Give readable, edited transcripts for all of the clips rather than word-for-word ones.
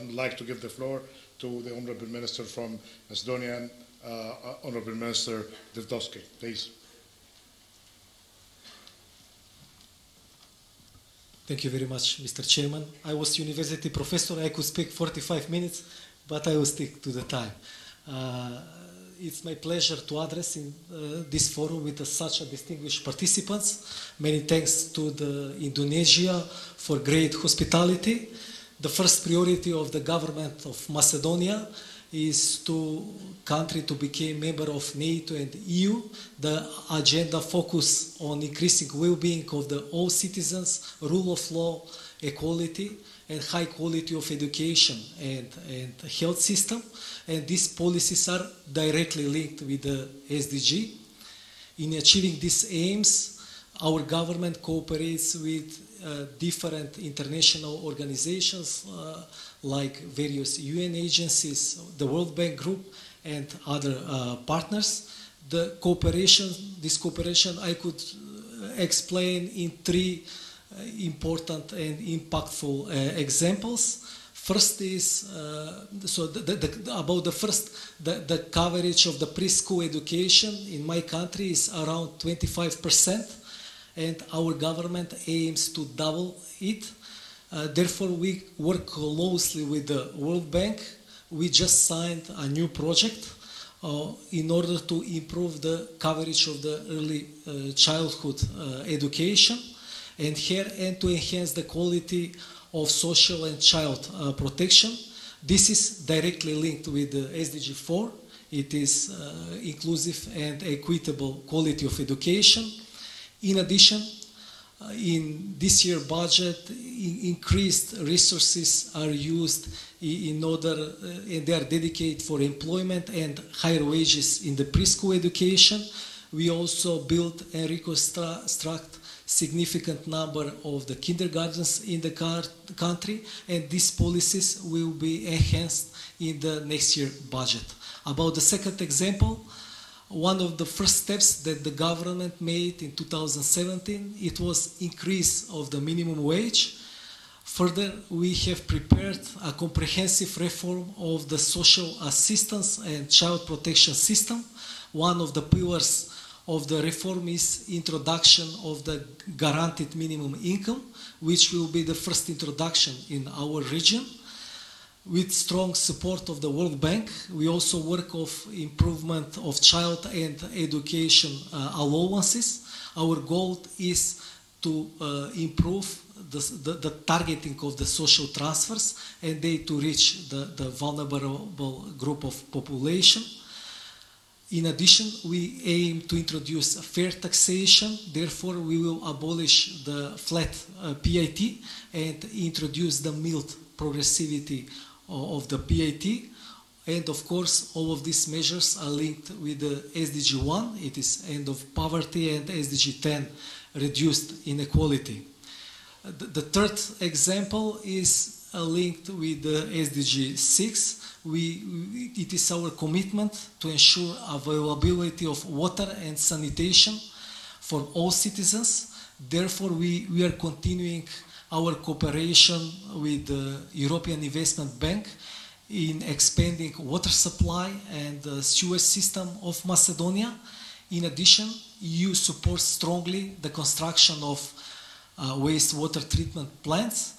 I'd like to give the floor to the Honorable Minister from Macedonia, Honorable Minister Devdovsky, please. Thank you very much, Mr. Chairman. I was university professor. I could speak 45 minutes, but I will stick to the time. It's my pleasure to address in this forum with such distinguished participants. Many thanks to Indonesia for great hospitality. The first priority of the government of Macedonia is country to become member of NATO and EU. The agenda focus on increasing well-being of all citizens, rule of law, equality, and high quality of education and health system. And these policies are directly linked with the SDG. In achieving these aims, our government cooperates with different international organizations like various UN agencies, the World Bank Group, and other partners. This cooperation I could explain in three important and impactful examples. First is about the coverage of the preschool education in my country is around 25%, and our government aims to double it. Therefore, we work closely with the World Bank. We just signed a new project in order to improve the coverage of the early childhood education and to enhance the quality of social and child protection. This is directly linked with the SDG 4. It is inclusive and equitable quality of education. In addition, in this year's budget, increased resources are used in order, and they are dedicated for employment and higher wages in the preschool education. We also built and reconstruct significant number of the kindergartens in the country, and these policies will be enhanced in the next year budget. About the second example, one of the first steps that the government made in 2017, it was increase of the minimum wage. Further, we have prepared a comprehensive reform of the social assistance and child protection system. One of the pillars of the reform is introduction of the guaranteed minimum income, which will be the first introduction in our region. With strong support of the World Bank, we also work of improvement of child and education allowances. Our goal is to improve the targeting of the social transfers and they to reach the vulnerable group of population. In addition, we aim to introduce a fair taxation. Therefore, we will abolish the flat PIT and introduce the mild progressivity of the PIT. And of course, all of these measures are linked with the SDG 1, it is end of poverty, and SDG 10, reduced inequality. The third example is linked with the SDG 6. It is our commitment to ensure availability of water and sanitation for all citizens. Therefore, we are continuing our cooperation with the European Investment Bank in expanding water supply and the sewage system of Macedonia. In addition, EU supports strongly the construction of wastewater treatment plants.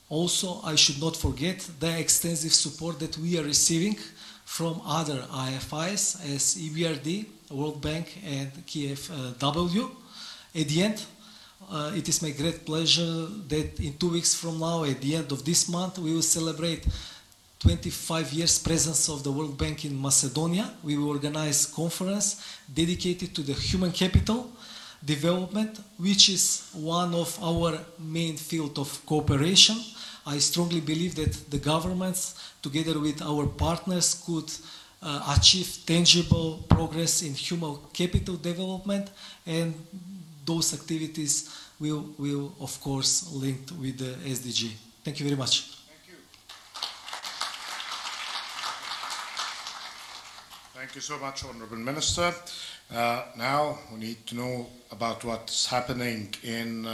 Also, I should not forget the extensive support that we are receiving from other IFIs as EBRD, World Bank, and KfW. At the end, it is my great pleasure that in 2 weeks from now, at the end of this month, we will celebrate 25 years presence of the World Bank in Macedonia. We will organize a conference dedicated to the human capital development, which is one of our main field of cooperation. I strongly believe that the governments, together with our partners, could achieve tangible progress in human capital development, and those activities will of course, linked with the SDG. Thank you very much. Thank you. Thank you so much, Honorable Minister. Now we need to know about what's happening in